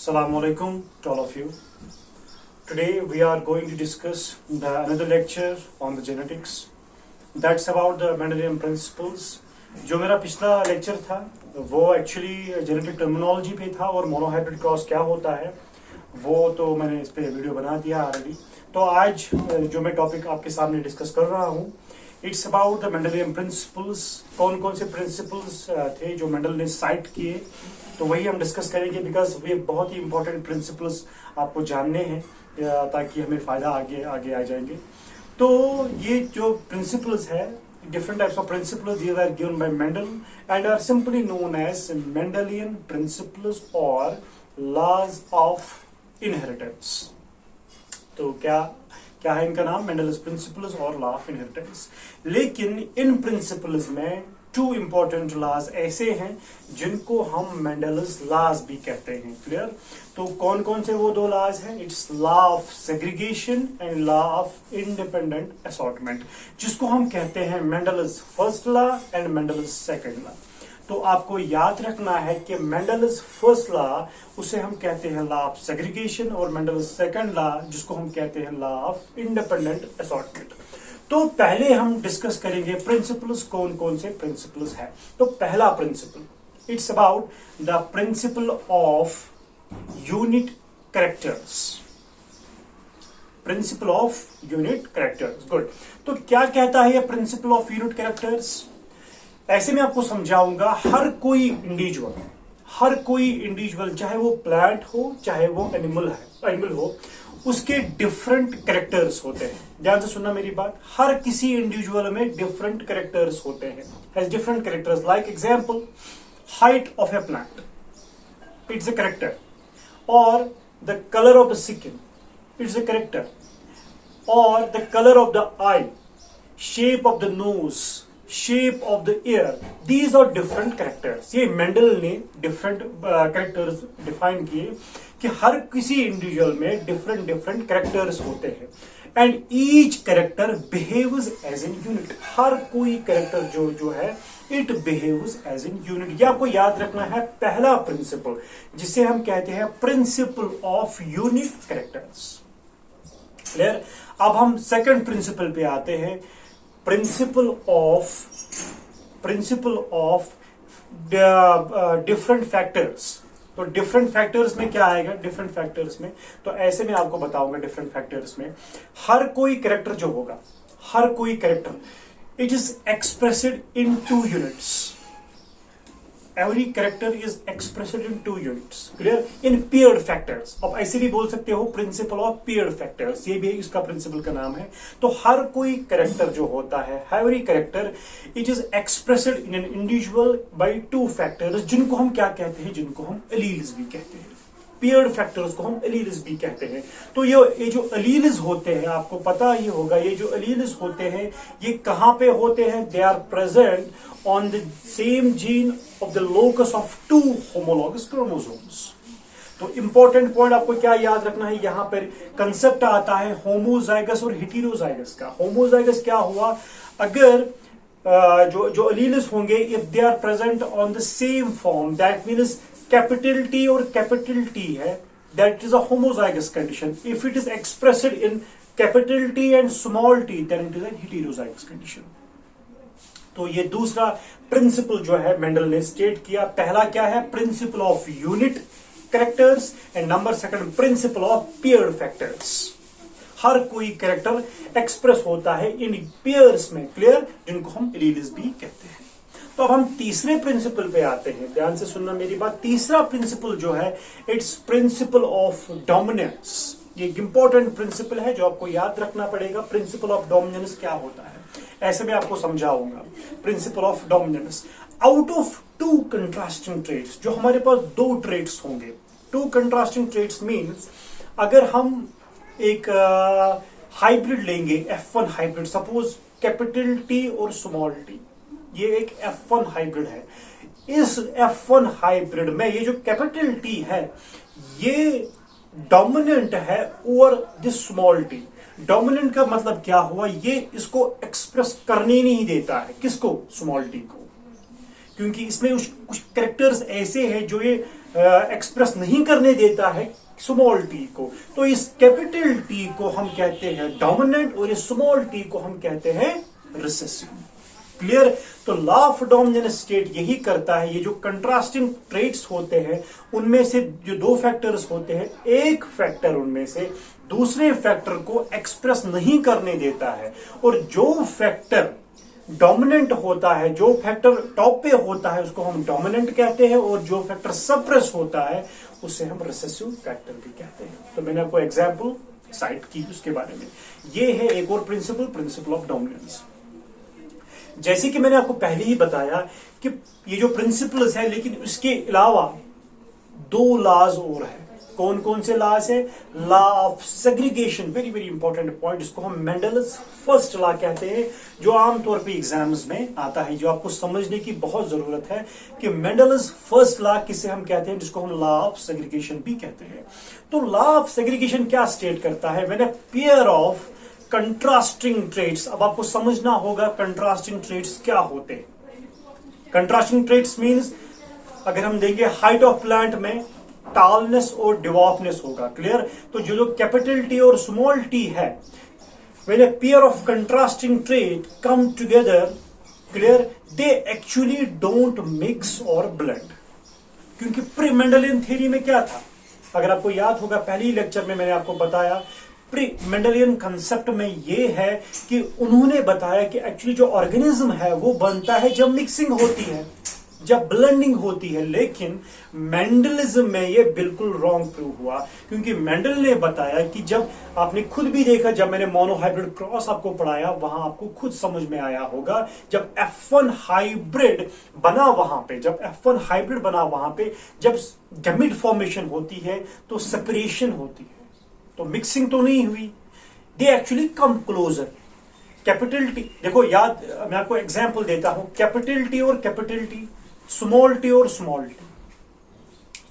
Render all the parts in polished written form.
Assalamu alaikum to all of you. Today we are going to discuss another lecture on the genetics. That's about the Mendelian principles. जो मेरा पिछला lecture था वो actually genetic terminology पे था और monohybrid cross क्या होता है वो तो मैंने इस पे वीडियो बना दिया ऑलरेडी। तो आज जो मैं टॉपिक आपके सामने डिस्कस कर रहा हूँ it's about the Mendelian principles. कौन कौन से प्रिंसिपल्स थे जो मेंडल ने साइट किए, तो वही हम डिस्कस करेंगे बिकॉज वे बहुत ही इंपॉर्टेंट प्रिंसिपल्स आपको जानने हैं ताकि हमें फायदा आगे आगे आ जाएंगे। तो ये जो प्रिंसिपल्स है, different types of principles, these are given by Mendel and are simply known as Mendelian principles or laws of inheritance. तो क्या है इनका नाम? Mendel's principles और law of inheritance। लेकिन इन principles में टू इंपॉर्टेंट लॉज ऐसे हैं जिनको हम मेंडल्स लॉज भी कहते हैं। क्लियर? तो कौन कौन से वो दो लॉज हैं? It's law of segregation and law of independent assortment, जिसको हम कहते हैं Mendel's first law and Mendel's second law. तो आपको याद रखना है कि मेंडल्स फर्स्ट लॉ उसे हम कहते हैं लॉ ऑफ सेग्रीगेशन और मेंडल्स सेकंड लॉ जिसको हम कहते हैं लॉ ऑफ इंडिपेंडेंट असॉर्टमेंट। तो पहले हम डिस्कस करेंगे प्रिंसिपल्स, कौन कौन से प्रिंसिपल्स हैं। तो पहला principle it's about the principle of unit characters. Principle of unit characters, good. तो क्या कहता है ये प्रिंसिपल ऑफ यूनिट कैरेक्टर्स? ऐसे में आपको समझाऊंगा। हर कोई इंडिविजुअल चाहे वो प्लांट हो चाहे वो एनिमल हो, उसके डिफरेंट कैरेक्टर्स होते हैं। ध्यान से सुनना मेरी बात। हर किसी इंडिविजुअल में डिफरेंट कैरेक्टर्स होते हैं, has different characters. Like example, height of a plant, it's a character. और the colour of the skin, it's a character. और the colour of the eye, shape of the nose, shape of the ear, these are different characters. ये Mendel ने different characters define किए कि हर किसी individual में different different characters होते हैं and each character behaves as an unit. हर कोई कैरेक्टर जो है it behaves as an unit. ये आपको याद रखना है पहला प्रिंसिपल, जिसे हम कहते हैं principal of unit characters. Clear? अब हम सेकंड प्रिंसिपल पे आते हैं, प्रिंसिपल ऑफ डिफरेंट फैक्टर्स। तो डिफरेंट फैक्टर्स में क्या आएगा? डिफरेंट फैक्टर्स में तो ऐसे में आपको बताऊंगा। डिफरेंट फैक्टर्स में हर कोई कैरेक्टर जो होगा, हर कोई character it is expressed in two units. Every character is expressed in two units. Clear? In paired factors. अब ऐसे भी बोल सकते हो प्रिंसिपल ऑफ पेयर्ड फैक्टर्स, ये भी इसका प्रिंसिपल का नाम है। तो हर कोई कैरेक्टर जो होता है, every character it is expressed in an individual by two factors, जिनको हम क्या कहते हैं? जिनको हम एलील्स भी कहते हैं। पेयर्ड फैक्टर्स को हम एलील्स भी कहते हैं। तो ये जो एलील्स होते हैं, आपको पता ही होगा, ये जो एलील्स होते हैं ये कहां पे होते हैं? They are present on the same gene of the locus of two homologous chromosomes. तो इंपॉर्टेंट पॉइंट आपको क्या याद रखना है? यहां पर कंसेप्ट आता है होमोजाइगस और हेटेरोजाइगस का। होमोजाइगस क्या हुआ? अगर जो एलील्स होंगे if they are present on the same form, that means capital T और कैपिटल टी है, that is a homozygous condition. If it is expressed in capital T and small T then it is an heterozygous condition. तो ये दूसरा principal जो है Mendel ने state किया। पहला क्या है? Principle of unit characters and number second principle of paired factors. हर कोई कैरेक्टर एक्सप्रेस होता है इन पेयर्स में। क्लियर? जिनको हम एलील्स भी कहते हैं। तो अब हम तीसरे प्रिंसिपल पे आते हैं। ध्यान से सुनना मेरी बात। तीसरा प्रिंसिपल जो है इट्स प्रिंसिपल ऑफ डोमिनेंस। ये एक इंपॉर्टेंट प्रिंसिपल है जो आपको याद रखना पड़ेगा। प्रिंसिपल ऑफ डोमिनेंस क्या होता है ऐसे में आपको समझाऊंगा। Principle of dominance, out of two contrasting traits, जो हमारे पास दो ट्रेट्स होंगे। टू कंट्रास्टिंग ट्रेट्स मीन्स अगर हम एक हाइब्रिड लेंगे, F1 hybrid, suppose capital T और स्मॉल टी, ये एक F1 हाइब्रिड है। इस F1 हाइब्रिड में ये जो कैपिटल टी है ये डोमिनेंट है over this small T. Dominant का मतलब क्या हुआ? ये इसको एक्सप्रेस करने नहीं देता है। किसको? स्मॉल टी को। क्योंकि इसमें कुछ कैरेक्टर्स ऐसे हैं जो ये एक्सप्रेस नहीं करने देता है स्मॉल टी को। तो इस कैपिटल टी को हम कहते हैं डोमिनेंट और इस स्मॉल टी को हम कहते हैं रिसेसिव। क्लियर? तो लॉ ऑफ डोमिनेंट स्टेट यही करता है, ये जो कंट्रास्टिंग ट्रेट्स होते हैं उनमें से जो दो फैक्टर्स होते हैं, एक फैक्टर उनमें से दूसरे फैक्टर को एक्सप्रेस नहीं करने देता है, और जो फैक्टर डोमिनेंट होता है, जो फैक्टर टॉप पे होता है उसको हम डोमिनेंट कहते हैं, और जो फैक्टर सप्रेस होता है उसे हम रिसेसिव फैक्टर भी कहते हैं। तो मैंने आपको एग्जांपल साइट की उसके बारे में। ये है एक और प्रिंसिपल ऑफ डोमिनेंस। जैसे कि मैंने आपको पहले ही बताया कि ये जो प्रिंसिपल्स है, लेकिन उसके अलावा दो लॉज और है। कौन कौन से लॉज है? Law of segregation, very very important point, जिसको हम मेंडल्स फर्स्ट लॉ कहते हैं, जो आमतौर पे एग्जाम्स में आता है, जो आपको समझने की बहुत जरूरत है कि मेंडल्स फर्स्ट लॉ किसे हम कहते हैं, जिसको हम लॉ ऑफ सेग्रीगेशन भी कहते हैं। तो लॉ ऑफ सेग्रीगेशन क्या स्टेट करता है? When a pair of contrasting traits, अब आपको समझना होगा कंट्रास्टिंग ट्रेट्स क्या होते हैं। कंट्रास्टिंग ट्रेट्स मींस अगर हम देंगे हाइट ऑफ प्लांट में टॉलनेस और डिवॉर्फनेस होगा। क्लियर? तो जो कैपिटल टी और स्मॉल टी है, when a pair of contrasting trait come together, clear, they actually don't mix और ब्लेंड। क्योंकि प्री मेंडलियन थ्योरी में क्या था? अगर आपको याद होगा पहले ही लेक्चर में मैंने आपको बताया, प्री मेंडलियन कंसेप्ट में ये है कि उन्होंने बताया कि एक्चुअली जो ऑर्गेनिज्म है वो बनता है जब मिक्सिंग होती है, जब ब्लेंडिंग होती है। लेकिन मेंडलिज्म में ये बिल्कुल रॉन्ग प्रूव हुआ, क्योंकि मेंडल ने बताया कि जब आपने खुद भी देखा, जब मैंने मोनोहाइब्रिड क्रॉस आपको पढ़ाया, वहां आपको खुद समझ में आया होगा, जब F1 हाइब्रिड बना वहां पे, जब F1 हाइब्रिड बना वहां पे, जब गैमेट फॉर्मेशन होती है तो सेपरेशन होती है, तो मिक्सिंग तो नहीं हुई, they actually come closer. Capital T देखो, याद, मैं आपको एग्जांपल देता हूं, कैपिटल टी और कैपिटल टी, स्मॉल टी और स्मॉल टी,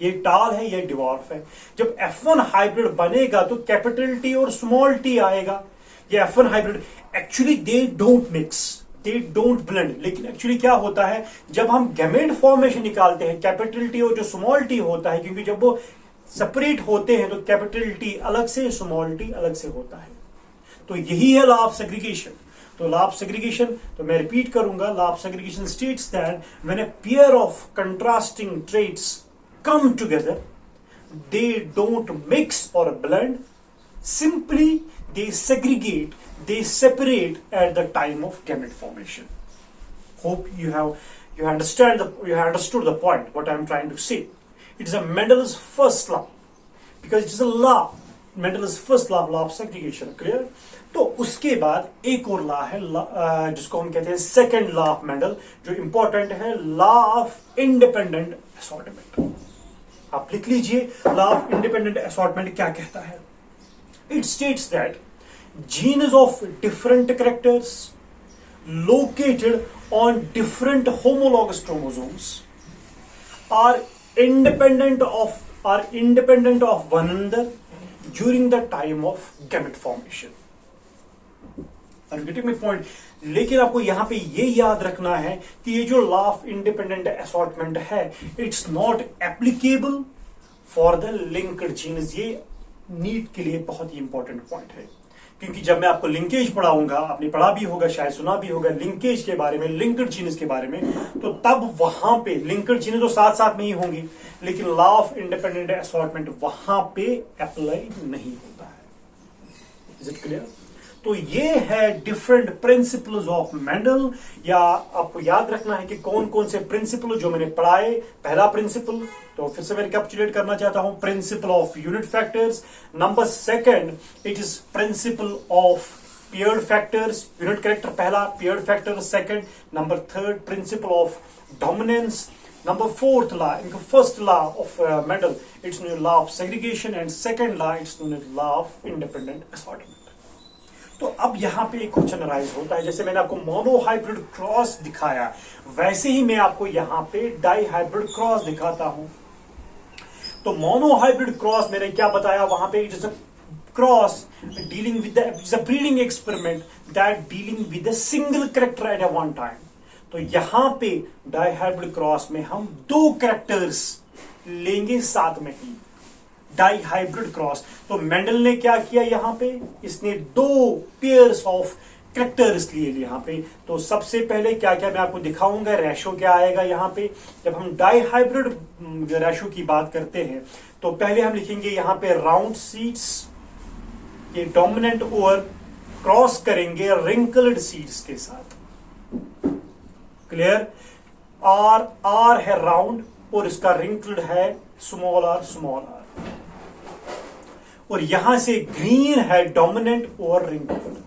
ये टॉल है, ये डिवॉर्फ है। जब F1 हाइब्रिड बनेगा तो कैपिटल टी और स्मॉल टी आएगा। ये F1 hybrid actually they don't mix, they don't blend. लेकिन एक्चुअली क्या होता है, जब हम गैमेट फॉर्मेशन निकालते हैं, कैपिटल टी और जो स्मॉल टी होता है, क्योंकि जब वो सेपरेट होते हैं तो कैपिटल टी अलग से, स्मॉल टी अलग से होता है। तो यही है लॉ ऑफ सेग्रीगेशन। तो लॉ ऑफ सेग्रीगेशन, तो मैं रिपीट करूंगा, law of segregation states that when a pair of contrasting traits come together, they don't mix or blend, simply they segregate, they separate at the time of gamete formation. Hope you have understood the point what I am trying to say. It is a Mendel's first law, because it is a law, Mendel's first law of segregation. Clear? तो उसके बाद एक और law है, जिसको हम कहते हैं सेकेंड लॉ ऑफ मेंडल, जो इंपॉर्टेंट है, लॉ ऑफ इंडिपेंडेंट असॉर्टमेंट। आप लिख लीजिए, लॉ ऑफ इंडिपेंडेंट असॉर्टमेंट क्या कहता है? It states that genes of different characters located on different homologous chromosomes are independent of one another during the time of gamete formation. Getting my point? लेकिन आपको यहां पे ये याद रखना है कि ये जो लॉ ऑफ इंडिपेंडेंट असॉर्टमेंट है, it's not applicable for the linked genes. ये नीट के लिए बहुत ही इंपॉर्टेंट पॉइंट है, क्योंकि जब मैं आपको लिंकेज पढ़ाऊंगा, आपने पढ़ा भी होगा, शायद सुना भी होगा लिंकेज के बारे में, लिंक्ड जीन्स के बारे में, तो तब वहां पे लिंक्ड जीन्स तो साथ साथ में ही होंगी, लेकिन लॉ ऑफ इंडिपेंडेंट असॉर्टमेंट वहां पे अप्लाई नहीं होता है। Is it clear? तो ये है डिफरेंट प्रिंसिपल्स ऑफ मेंडल, या आपको याद रखना है कि कौन कौन से प्रिंसिपल जो मैंने पढ़ाए। पहला प्रिंसिपल, तो फिर से मैं रिकैपिचुलेट करना चाहता हूं, principle of unit factors. Number second, it is principle of paired factors, unit character पहला, paired factor second. Number third, principle of dominance. Number fourth law, first law of Mendel, it's known law of segregation, and second law, it's known as law of independent assortment. तो अब यहां पे एक question arise होता है, जैसे मैंने आपको मोनोहाइब्रिड क्रॉस दिखाया, वैसे ही मैं आपको यहां पे डाईहाइब्रिड क्रॉस दिखाता हूं। तो मोनोहाइब्रिड क्रॉस मैंने क्या बताया वहां पे, it is a cross dealing with the breeding experiment that dealing with a single character at a one time. तो यहां पे डाइहाइब्रिड क्रॉस में हम दो कैरेक्टर्स लेंगे साथ में ही, डाइहाइब्रिड क्रॉस। तो मेंडल ने क्या किया यहां पे, इसने दो पेयर्स ऑफ कैरेक्टर्स लिए यहां पे। तो सबसे पहले क्या क्या मैं आपको दिखाऊंगा, रेशो क्या आएगा यहां पे। जब हम डाइहाइब्रिड रेशो की बात करते हैं तो पहले हम लिखेंगे यहां पे राउंड सीड्स, ये डोमिनेंट ओवर क्रॉस करेंगे रिंकल्ड सीड्स के साथ। क्लियर, आर है राउंड और इसका रिंकल्ड है स्मॉल आर स्मॉल आर। और यहां से ग्रीन है डोमिनेंट और रिंकल्ड।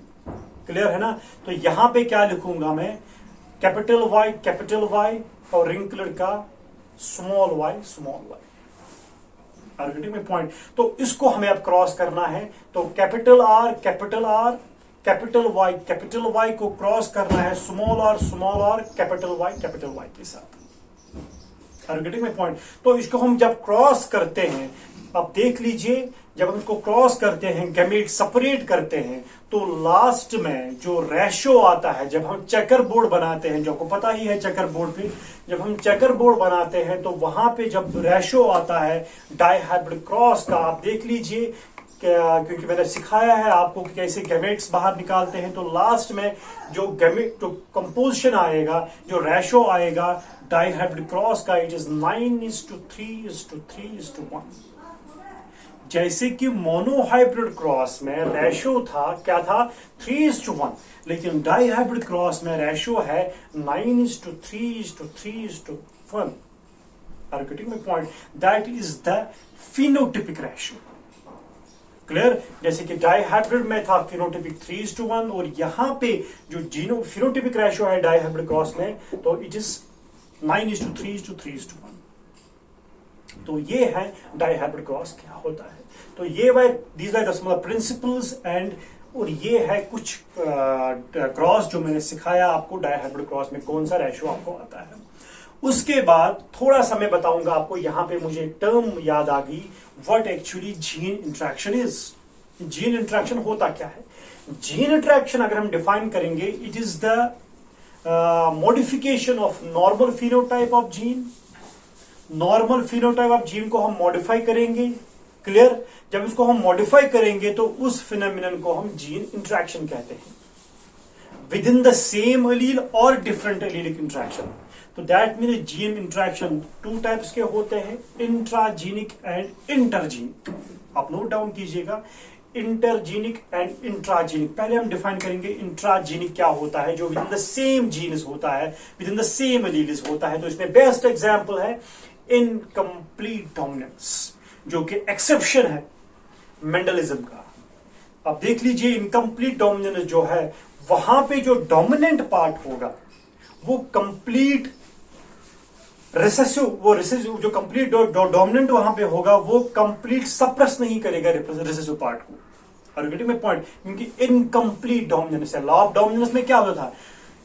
क्लियर है ना। तो यहां पे क्या लिखूंगा मैं, कैपिटल वाई और रिंकल्ड का स्मॉल वाई स्मॉल वाई। आर्गेटिव में पॉइंट। तो इसको हमें अब क्रॉस करना है। तो कैपिटल आर कैपिटल वाई को क्रॉस करना है स्मॉल आर कैपिटल वाई के साथ। आर्गेटिव में पॉइंट। तो इसको हम जब क्रॉस करते हैं, अब देख लीजिए, जब हम इसको क्रॉस करते हैं, गैमेट सेपरेट करते हैं, तो लास्ट में जो रेशो आता है, जब हम चेकर बोर्ड बनाते हैं, जो आपको पता ही है चेकर बोर्ड पे, जब हम चेकर बोर्ड बनाते हैं तो वहां पे जब रेशो आता है डाइहाइब्रिड क्रॉस का, आप देख लीजिए, क्योंकि मैंने सिखाया है आपको कि कैसे गैमेट्स बाहर निकालते हैं। तो लास्ट में जो गैमेट जो कंपोजिशन आएगा, जो रेशो आएगा डाइहाइब्रिड क्रॉस का, इट इज 9:3:3:1। जैसे कि मोनोहाइब्रिड क्रॉस में रेशो था, क्या था, 3:1, लेकिन डाइहाइब्रिड क्रॉस में रेशो है 9:3:3:1। आर्गेटिव में point, that is the phenotypic ratio. Clear. जैसे कि डाइहाइब्रिड में था फिनोटिपिक 3:1, और यहां पे जो फिनोटिपिक रेशो है डाइहाइब्रिड क्रॉस में, तो इट इज 9:3:3:1। तो ये है डाइहाइब्रिड क्रॉस क्या होता है। तो ये these are the principles and, और ये है कुछ क्रॉस जो मैंने सिखाया आपको, डाइहाइब्रिड क्रॉस में कौन सा रेशो आपको आता है। उसके बाद थोड़ा सा मैं बताऊंगा आपको, यहां पे मुझे टर्म याद आ गई, what actually gene interaction is. Gene interaction होता क्या है। जीन इंटरेक्शन अगर हम डिफाइन करेंगे, it is the modification of normal phenotype of gene. Normal phenotype of gene को हम मॉडिफाई करेंगे। क्लियर। जब इसको हम मॉडिफाई करेंगे तो उस फिनोमिनन को हम जीन इंटरेक्शन कहते हैं, with in the same allele और डिफरेंट एलीलिक इंटरेक्शन। तो that mean gene interaction two types के होते हैं, इंट्राजीनिक एंड इंटरजीनिक। आप नोट डाउन कीजिएगा, इंटरजीनिक एंड इंट्राजीनिक। पहले हम डिफाइन करेंगे इंट्राजीनिक क्या होता है, जो with in the same genus होता है, with in the same alleles होता है। तो इसमें बेस्ट एग्जांपल है इनकम्प्लीट डोमिनेंस, जो कि एक्सेप्शन है मेंडलिज्म का। अब देख लीजिए, इनकम्प्लीट डोमिनेंस जो है, वहां पे जो डोमिनेंट पार्ट होगा वो कंप्लीट रिसेसिव जो कंप्लीट डोमिनेंट वहां पे होगा, वो कंप्लीट सप्रेस नहीं करेगा रिसेसिव पार्ट को। आर्गेटिव में पॉइंट, क्योंकि इनकम्प्लीट डोमिनेंस है। लॉ ऑफ डोमिनेंस में क्या होता था,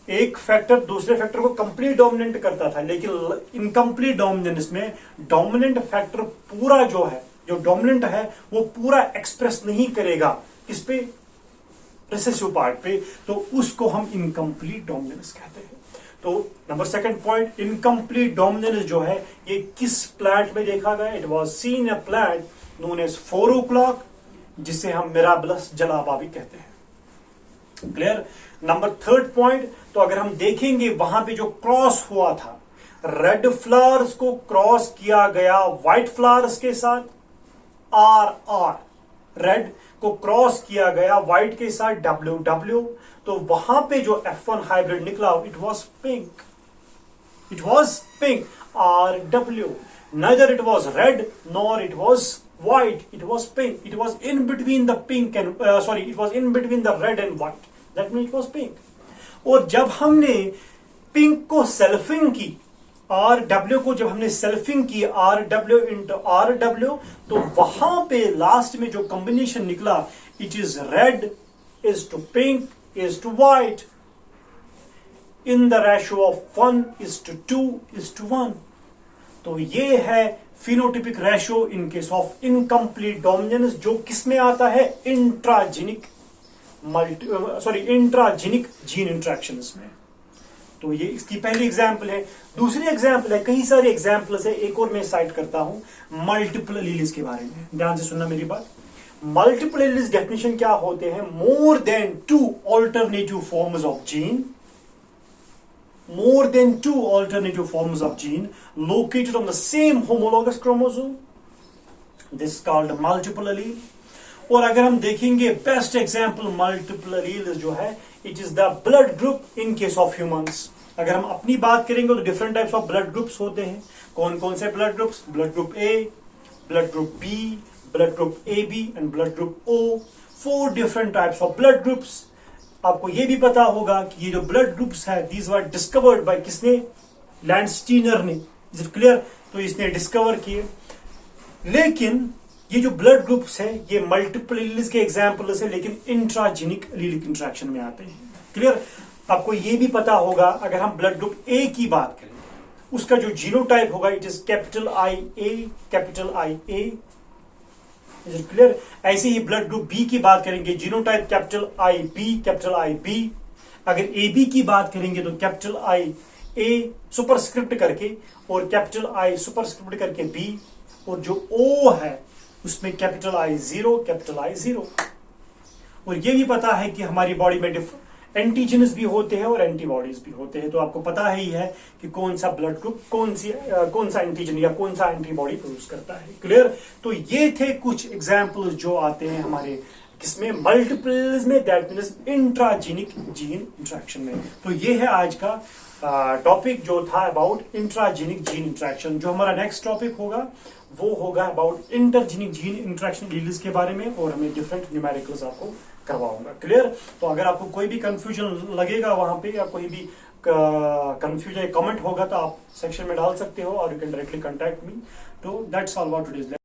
एक फैक्टर दूसरे फैक्टर को कंप्लीट डोमिनेंट करता था, लेकिन इनकम्प्लीट डोमिनेंस में डोमिनेंट फैक्टर पूरा जो है, जो डोमिनेंट है, वो पूरा एक्सप्रेस नहीं करेगा किस पे, रिसेसिव पार्ट पे। तो उसको हम इनकम्प्लीट डोमिनेंस कहते हैं। तो number second point, incomplete dominance जो है, ये किस प्लांट में देखा गया, it was seen a plant known as 4 o'clock, जिसे हम मिराबलस जलाबा भी कहते हैं। क्लियर। नंबर थर्ड पॉइंट, तो अगर हम देखेंगे वहां पे जो क्रॉस हुआ था, रेड फ्लावर्स को क्रॉस किया गया व्हाइट फ्लावर्स के साथ, रेड को क्रॉस किया गया व्हाइट के साथ, WW। तो वहां पे जो F1 हाइब्रिड निकला, it was pink, RW। neither it was red nor it was white, it was pink, it was in between the pink and it was in between the red and white, that means it was pink। और जब हमने pink को selfing की, RW को जब हमने selfing की, RW into RW, तो वहां पे लास्ट में जो कॉम्बिनेशन निकला, it is red is to pink is to white in the ratio of 1:2:1। तो ये है phenotypic ratio in case of incomplete dominance, जो किसमें आता है, इंट्राजीनिक जीन इंट्रैक्शंस में। तो ये इसकी पहली एग्जाम्पल है। दूसरी एग्जाम्पल है, कई सारे एग्जाम्पल्स है, एक और मैं साइट करता हूं मल्टीपल एलील्स के बारे में। ध्यान से सुनना मेरी बात। मल्टीपल एलील्स डेफिनेशन क्या होते हैं? More than 2 alternative forms of gene, more than 2 alternative forms of gene located on the same homologous chromosome. This is called multiple allele. और अगर हम देखेंगे बेस्ट एग्जाम्पल मल्टीपल एलील जो है, it is the blood group in case of humans. अगर हम अपनी बात करेंगे तो different types of blood groups होते हैं। कौन कौन से blood groups? Blood group A, blood group B, blood group A B and blood group O. 4 different types of blood groups. आपको यह भी पता होगा कि ये जो ब्लड ग्रुप्स है, दीज वर डिस्कवर्ड बाय किसने? लैंडस्टीनर ने। Is it clear? तो इसने डिस्कवर किए। लेकिन ये जो ब्लड ग्रुप्स है ये मल्टीपल एलील्स के एग्जांपल्स है, लेकिन इंट्राजेनिक एलीलिक इंटरेक्शन में आते हैं। क्लियर? आपको ये भी पता होगा, अगर हम ब्लड ग्रुप ए की बात करें, उसका जो जीनोटाइप होगा it is capital I A, capital I A. Is it clear? ऐसे ही ब्लड ग्रुप बी की बात करेंगे, genotype capital I B, capital I B. अगर ए बी की बात करेंगे तो कैपिटल आई ए सुपरस्क्रिप्ट करके और कैपिटल आई सुपरस्क्रिप्ट करके बी, और जो ओ है उसमें कैपिटल आई 0, कैपिटल आई 0। और ये भी पता है कि हमारी बॉडी में एंटीजेन्स भी होते हैं और एंटीबॉडीज भी होते हैं। तो आपको पता ही है कि कौन सा ब्लड ग्रुप कौन सा एंटीजन या कौन सा एंटीबॉडी प्रोड्यूस करता है। क्लियर? तो ये थे कुछ एग्जाम्पल्स जो आते हैं हमारे किसमें? मल्टीपल्स में, that means intragenic gene interaction में। तो ये है आज का टॉपिक जो था अबाउट इंट्राजेनिक जीन इंट्रैक्शन। जो हमारा नेक्स्ट टॉपिक होगा वो होगा about intergenic gene interaction alleles के बारे में, और हमें डिफरेंट न्यूमेरिकल्स आपको करवाऊंगा। क्लियर? तो अगर आपको कोई भी कंफ्यूजन लगेगा वहां पे या कोई भी कंफ्यूजन कमेंट होगा तो आप सेक्शन में डाल सकते हो, और you can directly contact me. तो that's all about today's lecture.